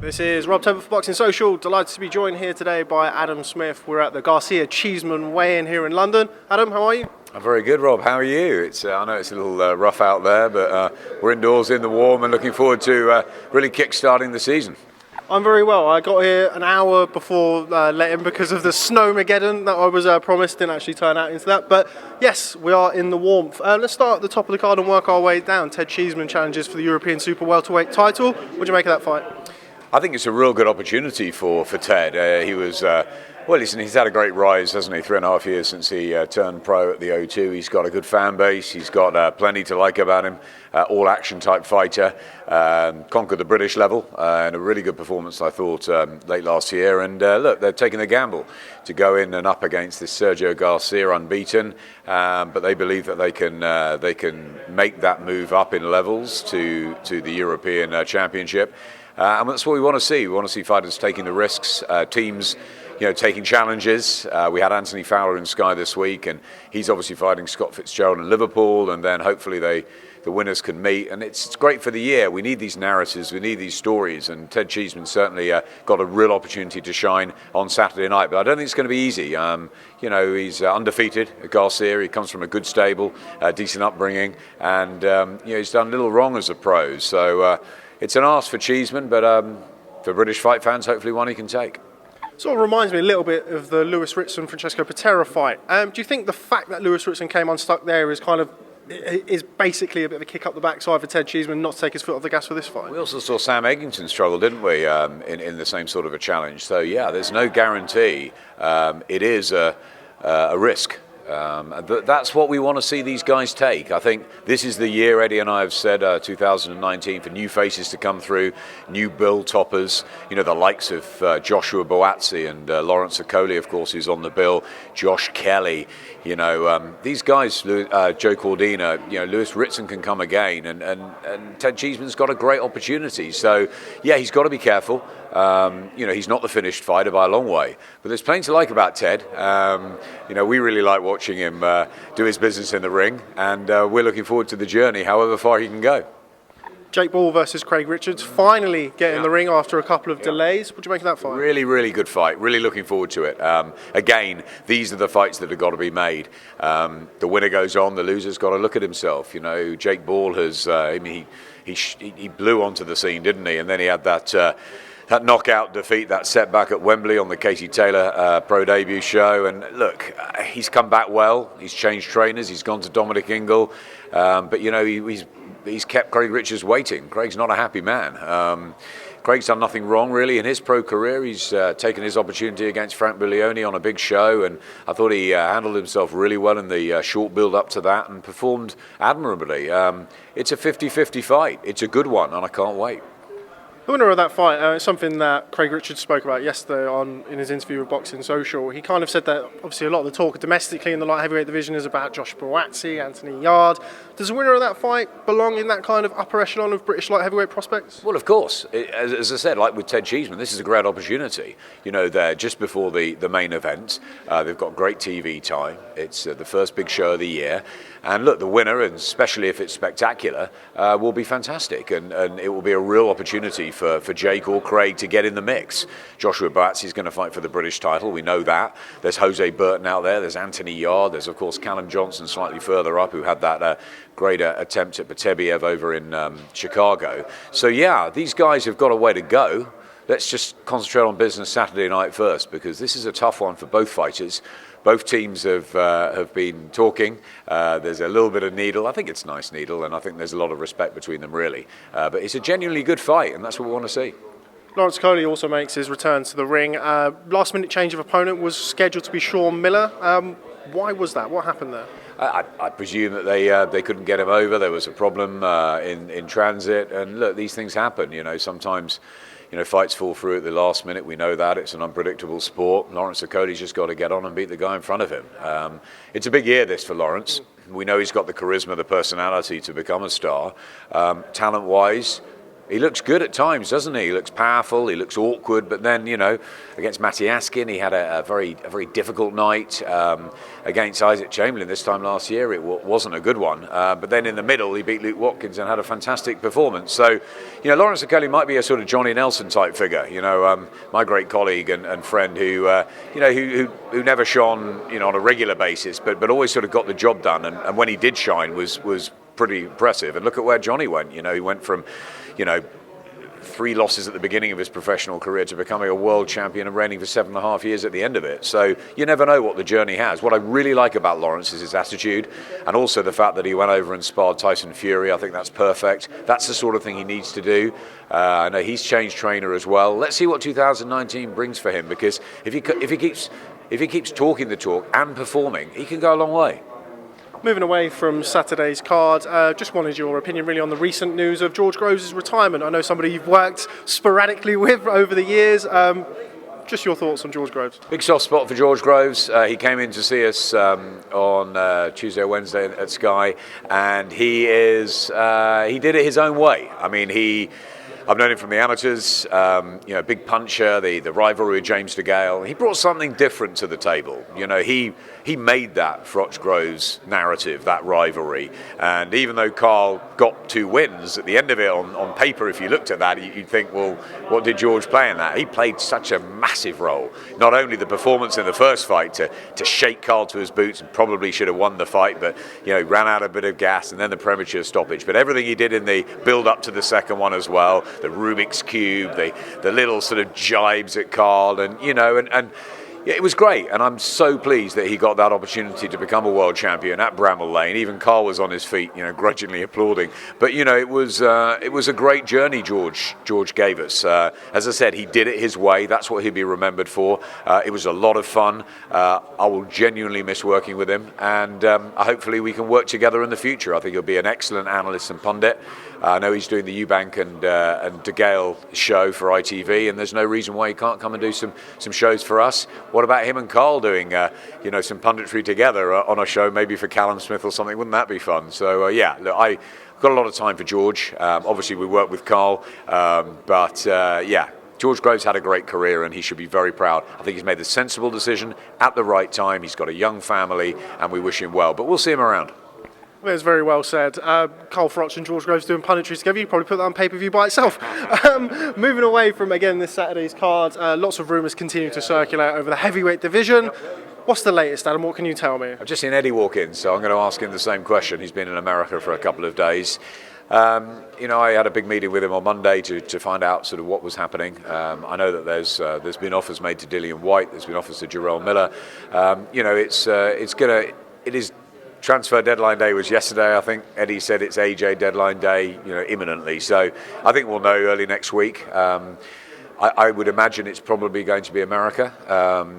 This is Rob Tobin for Boxing Social. Delighted to be joined here today by Adam Smith. We're at the Garcia Cheeseman weigh-in here in London. Adam, how are you? I'm very good, Rob. How are you? I know it's a little rough out there, but we're indoors in the warm and looking forward to really kick-starting the season. I'm very well. I got here an hour before letting because of the snowmageddon that I was promised. Didn't actually turn out into that. But yes, we are in the warmth. Let's start at the top of the card and work our way down. Ted Cheeseman challenges for the European Super Welterweight title. What do you make of that fight? I think it's a real good opportunity for Ted. He was, listen, he's had a great rise, hasn't he? 3.5 years since he turned pro at the O2. He's got a good fan base. He's got plenty to like about him. All-action type fighter. Conquered the British level and a really good performance, I thought, late last year. And look, they're taking the gamble to go in and up against this Sergio Garcia unbeaten. But they believe that they can make that move up in levels to the European Championship. And that's what we want to see. We want to see fighters taking the risks, teams, taking challenges. We had Anthony Fowler in Sky this week, and he's obviously fighting Scott Fitzgerald in Liverpool, and then hopefully the winners can meet. And it's great for the year. We need these narratives, we need these stories, and Ted Cheeseman certainly got a real opportunity to shine on Saturday night. But I don't think it's going to be easy. He's undefeated at Garcia. He comes from a good stable, decent upbringing, and he's done little wrong as a pro. So it's an ask for Cheeseman, but for British fight fans, hopefully one he can take. Sort of reminds me a little bit of the Lewis Ritson-Francesco Patera fight. Do you think the fact that Lewis Ritson came unstuck there is basically a bit of a kick up the backside for Ted Cheeseman not to take his foot off the gas for this fight? We also saw Sam Egington struggle, didn't we, in the same sort of a challenge. So, yeah, there's no guarantee. It is a risk. That's what we want to see these guys take. I think this is the year, Eddie and I have said, 2019, for new faces to come through, new bill toppers, the likes of Joshua Boazzi and Lawrence Okoli, of course, who's on the bill, Josh Kelly, these guys, Joe Cordina, Lewis Ritson can come again, and Ted Cheeseman's got a great opportunity. So, yeah, he's got to be careful. He's not the finished fighter by a long way, but there's plenty to like about Ted. We really like watching him do his business in the ring, and we're looking forward to the journey, however far he can go. Jake Paul versus Craig Richards, finally getting in the ring after a couple of delays. What do you make of that fight? Really, really good fight. Really looking forward to it. Again, these are the fights that have got to be made. The winner goes on, the loser's got to look at himself. Jake Paul has, he blew onto the scene, didn't he? And then he had that knockout defeat, that setback at Wembley on the Katie Taylor pro debut show. And look, he's come back well. He's changed trainers. He's gone to Dominic Ingle. But, he's kept Craig Richards waiting. Craig's not a happy man. Craig's done nothing wrong, really, in his pro career. He's taken his opportunity against Frank Buglioni on a big show, and I thought he handled himself really well in the short build-up to that and performed admirably. It's a 50-50 fight. It's a good one, and I can't wait. The winner of that fight, it's something that Craig Richards spoke about yesterday in his interview with Boxing Social. He kind of said that obviously a lot of the talk domestically in the light heavyweight division is about Josh Boazzi, Anthony Yard. Does the winner of that fight belong in that kind of upper echelon of British light heavyweight prospects? Well, of course. As I said, like with Ted Cheeseman, this is a great opportunity. They're just before the main event. They've got great TV time. It's the first big show of the year. And look, the winner, and especially if it's spectacular, will be fantastic. And it will be a real opportunity for Jake or Craig to get in the mix. Joshua Boazzi is going to fight for the British title. We know that. There's Jose Burton out there. There's Anthony Yard. There's, of course, Callum Johnson slightly further up, who had that great attempt at Potebiev over in Chicago. So, yeah, these guys have got a way to go. Let's just concentrate on business Saturday night first, because this is a tough one for both fighters. Both teams have been talking. There's a little bit of needle. I think it's nice needle, and I think there's a lot of respect between them, really. But it's a genuinely good fight, and that's what we want to see. Lawrence Okoli also makes his return to the ring. Last-minute change of opponent was scheduled to be Sean Miller. Why was that? What happened there? I presume that they couldn't get him over. There was a problem in transit, and look, these things happen. Sometimes fights fall through at the last minute. We know that. It's an unpredictable sport. Lawrence Okoli's just got to get on and beat the guy in front of him. It's a big year, this, for Lawrence. We know he's got the charisma, the personality to become a star. Talent-wise, He looks good at times, doesn't he? He looks powerful, he looks awkward, but then, against Matiaskin, he had a very difficult night. Against Isaac Chamberlain this time last year, it wasn't a good one. But then in the middle, he beat Luke Watkins and had a fantastic performance. So, Lawrence Okoli might be a sort of Johnny Nelson type figure. My great colleague and friend who never shone, on a regular basis, but always sort of got the job done. And when he did shine, was pretty impressive. And look at where Johnny went. He went from 3 losses at the beginning of his professional career to becoming a world champion and reigning for 7.5 years at the end of it. So you never know what the journey has. What I really like about Lawrence is his attitude, and also the fact that he went over and sparred Tyson Fury. I think that's perfect. That's the sort of thing he needs to do. I know he's changed trainer as well. Let's see what 2019 brings for him, because if he keeps talking the talk and performing, he can go a long way. Moving away from Saturday's card, just wanted your opinion really on the recent news of George Groves' retirement. I know somebody you've worked sporadically with over the years. Just your thoughts on George Groves. Big soft spot for George Groves. He came in to see us on Tuesday or Wednesday at Sky, and he did it his own way. I mean, I've known him from the amateurs, big puncher, the rivalry with James DeGale. He brought something different to the table. He made that Froch Groves narrative, that rivalry. And even though Carl got 2 wins at the end of it, on paper, if you looked at that, you'd think, well, what did George play in that? He played such a massive role. Not only the performance in the first fight to shake Carl to his boots, and probably should have won the fight, but ran out a bit of gas, and then the premature stoppage. But everything he did in the build up to the second one as well, the Rubik's Cube, the little sort of jibes at Carl, and yeah, it was great, and I'm so pleased that he got that opportunity to become a world champion at Bramall Lane. Even Carl was on his feet, grudgingly applauding. But it was a great journey George gave us. As I said, he did it his way. That's what he'll be remembered for. It was a lot of fun. I will genuinely miss working with him, and hopefully we can work together in the future. I think he'll be an excellent analyst and pundit. I know he's doing the Eubank and DeGale show for ITV, and there's no reason why he can't come and do some shows for us. What about him and Carl doing some punditry together on a show, maybe for Callum Smith or something? Wouldn't that be fun? So look, I've got a lot of time for George. Obviously we work with Carl, but George Groves had a great career, and he should be very proud. I think he's made the sensible decision at the right time. He's got a young family, and we wish him well. But we'll see him around. Well, it's very well said. Carl Froch and George Groves doing punditry together. You probably put that on pay-per-view by itself. Moving away from, again, this Saturday's card, lots of rumours continue to circulate over the heavyweight division. What's the latest, Adam? What can you tell me? I've just seen Eddie walk in, so I'm going to ask him the same question. He's been in America for a couple of days. I had a big meeting with him on Monday to find out sort of what was happening. I know that there's been offers made to Dillian Whyte. There's been offers to Jarrell Miller. It is. Transfer deadline day was yesterday. I think Eddie said it's AJ deadline day, imminently. So I think we'll know early next week. I would imagine it's probably going to be America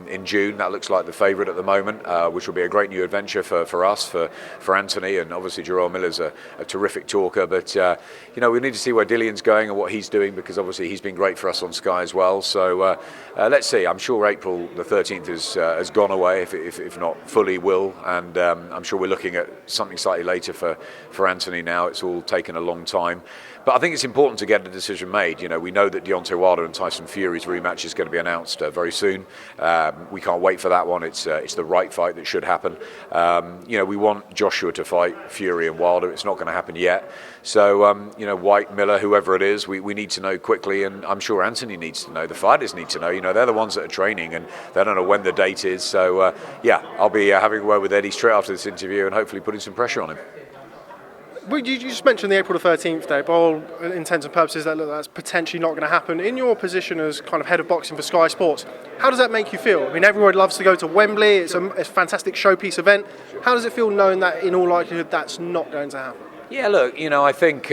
in June. That looks like the favourite at the moment, which will be a great new adventure for us, for Anthony, and obviously Jarrell Miller's a terrific talker. But we need to see where Dillian's going and what he's doing, because obviously he's been great for us on Sky as well. So let's see. I'm sure April the 13th has gone away, if not fully will, and I'm sure we're looking at something slightly later for Anthony now. It's all taken a long time. But I think it's important to get a decision made. We know that Deontay Wilder and Tyson Fury's rematch is going to be announced very soon. We can't wait for that one. It's the right fight that should happen. We want Joshua to fight Fury and Wilder. It's not going to happen yet. So, White, Miller, whoever it is, we need to know quickly, and I'm sure Anthony needs to know. The fighters need to know. They're the ones that are training, and they don't know when the date is. So, I'll be having a word with Eddie straight after this interview and hopefully putting some pressure on him. Well, you just mentioned the April the 13th date. By all intents and purposes, that's potentially not going to happen. In your position as kind of head of boxing for Sky Sports, how does that make you feel? I mean, everyone loves to go to Wembley. It's a fantastic showpiece event. How does it feel knowing that, in all likelihood, that's not going to happen? Yeah, look, I think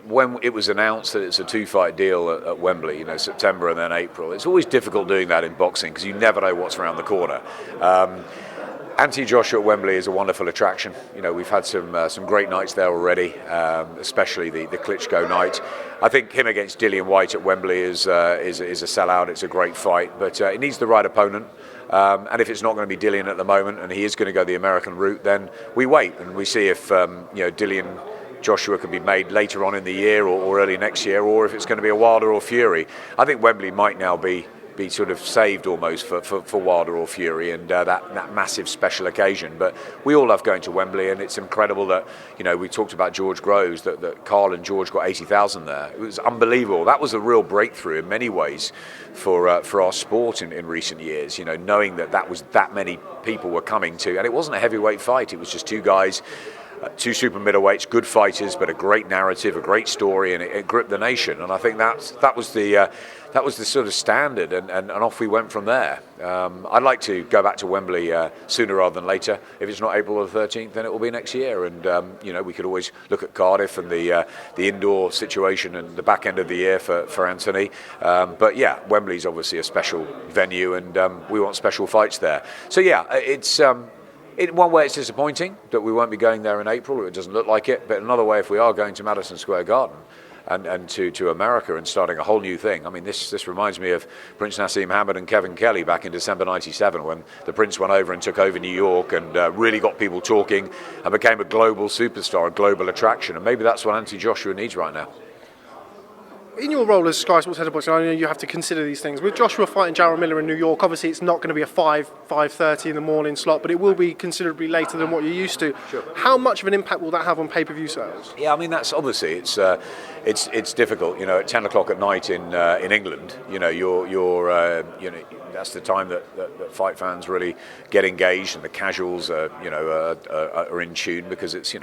when it was announced that it's a 2-fight deal at Wembley, September and then April, it's always difficult doing that in boxing because you never know what's around the corner. Anthony-Joshua at Wembley is a wonderful attraction. We've had some great nights there already, especially the Klitschko night. I think him against Dillian Whyte at Wembley is a sellout. It's a great fight, but it needs the right opponent. And if it's not going to be Dillian at the moment, and he is going to go the American route, then we wait and we see if Dillian Joshua could be made later on in the year or early next year, or if it's going to be a Wilder or Fury. I think Wembley might now be sort of saved almost for Wilder or Fury, and that massive special occasion. But we all love going to Wembley, and it's incredible that, we talked about George Groves, that Carl and George got 80,000 there. It was unbelievable. That was a real breakthrough in many ways for our sport in recent years, knowing that many people were coming to, and it wasn't a heavyweight fight, it was just two guys, two super middleweights, good fighters, but a great narrative, a great story, and it gripped the nation. And I think that was the sort of standard, and off we went from there. I'd like to go back to Wembley sooner rather than later. If it's not April the 13th, then it will be next year. And we could always look at Cardiff and the indoor situation and the back end of the year for Anthony. But yeah, Wembley's obviously a special venue, and we want special fights there. So yeah, it's. In one way, it's disappointing that we won't be going there in April, or it doesn't look like it. But another way, if we are going to Madison Square Garden and to America and starting a whole new thing. I mean, this reminds me of Prince Nassim Hamid and Kevin Kelly back in December '97, when the Prince went over and took over New York and really got people talking and became a global superstar, a global attraction. And maybe that's what Anthony Joshua needs right now. In your role as Sky Sports head of boxing, I know you have to consider these things. With Joshua fighting Jarrell Miller in New York, obviously it's not going to be a 5:30 in the morning slot, but it will be considerably later than what you're used to. Sure. How much of an impact will that have on pay-per-view sales? Yeah, I mean, that's obviously it's difficult. At 10 o'clock at night in England, that's the time that fight fans really get engaged, and the casuals are in tune, because it's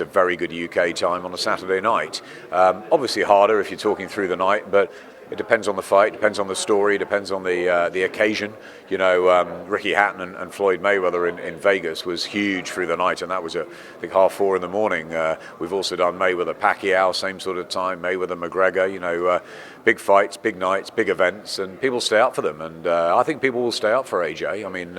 a very good UK time on a Saturday night. Obviously harder if you're talking through the night, but it depends on the fight, depends on the story, depends on the occasion. Ricky Hatton and Floyd Mayweather in Vegas was huge through the night, and that was at, I think, 4:30 in the morning. We've also done Mayweather-Pacquiao, same sort of time, Mayweather-McGregor, big fights, big nights, big events, and people stay up for them. And I think people will stay up for AJ. I mean,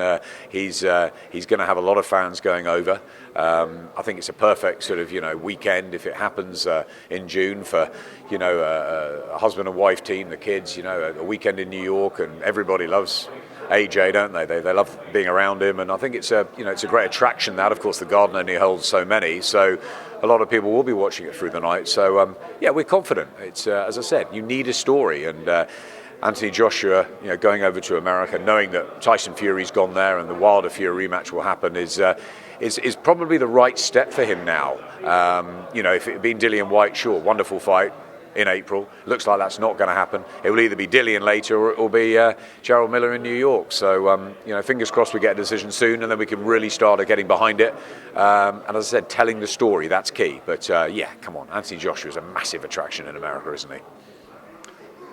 he's going to have a lot of fans going over. I think it's a perfect sort of, weekend if it happens in June for, a husband and wife team, the kids, a weekend in New York, and everybody loves AJ, don't they? They love being around him, and I think it's a great attraction. That, of course, the Garden only holds so many, so a lot of people will be watching it through the night. So yeah, we're confident. It's as I said, you need a story, and Anthony Joshua, going over to America, knowing that Tyson Fury's gone there and the Wilder Fury rematch will happen, is probably the right step for him now. If it had been Dillian Whyte, sure, wonderful fight in April. Looks like that's not going to happen. It will either be Dillian later, or it will be Jarrell Miller in New York. So, fingers crossed we get a decision soon, and then we can really start getting behind it. And as I said, telling the story, that's key. But yeah, come on, Anthony Joshua is a massive attraction in America, isn't he?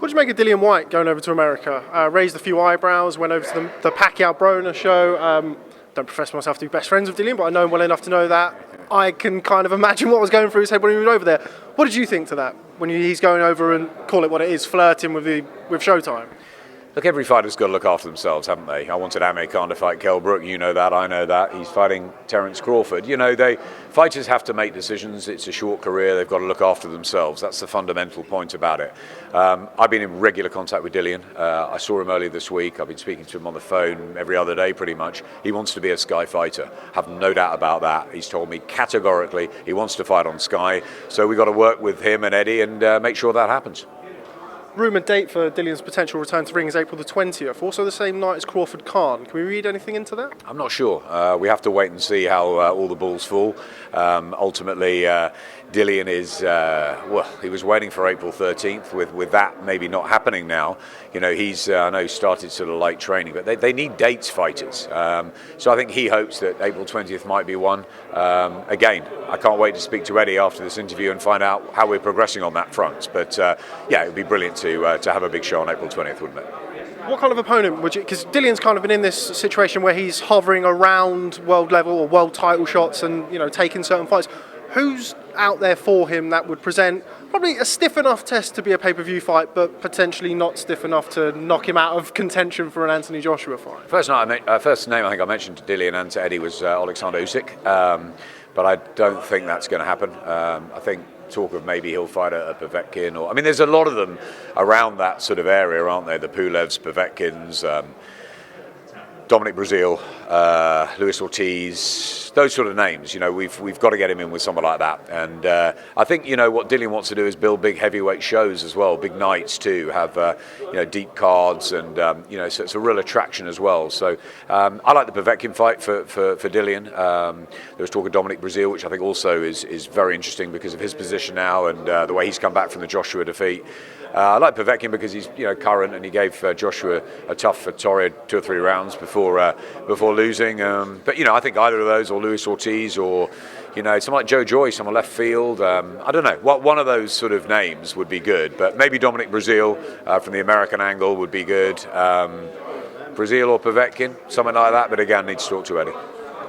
What do you make of Dillian Whyte going over to America? Raised a few eyebrows, went over to the Pacquiao-Broner show. Don't profess myself to be best friends with Dillian, but I know him well enough to know that I can kind of imagine what was going through his head when he was over there. What did you think to that, when he's going over and, call it what it is, flirting with Showtime? Look, every fighter's got to look after themselves, haven't they? I wanted Amir Khan to fight Kell Brook. You know that, I know that. He's fighting Terence Crawford. Fighters have to make decisions. It's a short career. They've got to look after themselves. That's the fundamental point about it. I've been in regular contact with Dillian. I saw him earlier this week. I've been speaking to him on the phone every other day, pretty much. He wants to be a Sky fighter. Have no doubt about that. He's told me categorically he wants to fight on Sky. So we've got to work with him and Eddie and make sure that happens. Rumoured date for Dillian's potential return to ring is April the 20th, also the same night as Crawford-Khan. Can we read anything into that? I'm not sure. We have to wait and see how all the balls fall. Ultimately, Dillian is, he was waiting for April 13th. With that maybe not happening now, he's, I know, started sort of light training, but they need dates, fighters. So I think he hopes that April 20th might be one. Again, I can't wait to speak to Eddie after this interview and find out how we're progressing on that front. But yeah, it would be brilliant to have a big show on April 20th, wouldn't it? What kind of opponent would you... Because Dillian's kind of been in this situation where he's hovering around world level or world title shots and, taking certain fights. Who's out there for him that would present probably a stiff enough test to be a pay-per-view fight, but potentially not stiff enough to knock him out of contention for an Anthony Joshua fight? First name I think I mentioned to Dillian and to Eddie was Alexander Usyk, but I don't think that's going to happen. I think talk of maybe he'll fight a Povetkin, there's a lot of them around that sort of area, aren't there? The Pulevs, Povetkins, Dominic Breazeale, Luis Ortiz, those sort of names. We've got to get him in with someone like that. And I think what Dillian wants to do is build big heavyweight shows as well, big nights too, have deep cards, and so it's a real attraction as well. So I like the Povetkin fight for Dillian. There was talk of Dominic Breazeale, which I think also is very interesting because of his position now and the way he's come back from the Joshua defeat. I like Povetkin because he's current, and he gave Joshua a tough torrid 2 or 3 rounds before losing. But I think either of those, or Luis Ortiz, or someone like Joe Joyce on the left field. I don't know. One of those sort of names would be good, but maybe Dominic Breazeale from the American angle would be good. Breazeale or Povetkin, something like that. But again, need to talk to Eddie.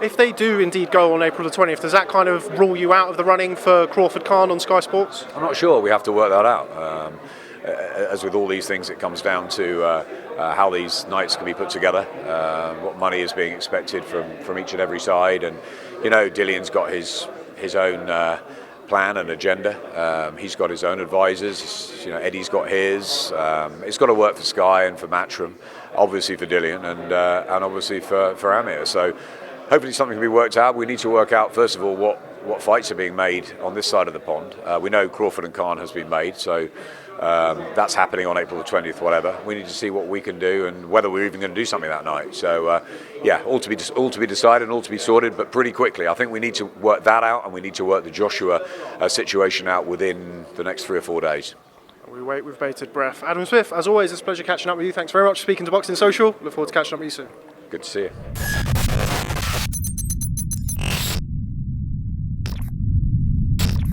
If they do indeed go on April the 20th, does that kind of rule you out of the running for Crawford-Khan on Sky Sports? I'm not sure. We have to work that out. As with all these things, it comes down to how these nights can be put together, what money is being expected from each and every side, and Dillian's got his own plan and agenda. He's got his own advisors. Eddie's got his. It's got to work for Sky and for Matchroom, obviously for Dillian, and obviously for Amir. So hopefully something can be worked out. We need to work out first of all what fights are being made on this side of the pond. We know Crawford and Khan has been made, so that's happening on April the 20th, whatever. We need to see what we can do and whether we're even going to do something that night. So, all to be decided and all to be sorted, but pretty quickly. I think we need to work that out, and we need to work the Joshua situation out within the next 3 or 4 days. We wait with bated breath. Adam Smith, as always, it's a pleasure catching up with you. Thanks very much for speaking to Boxing Social. Look forward to catching up with you soon. Good to see you.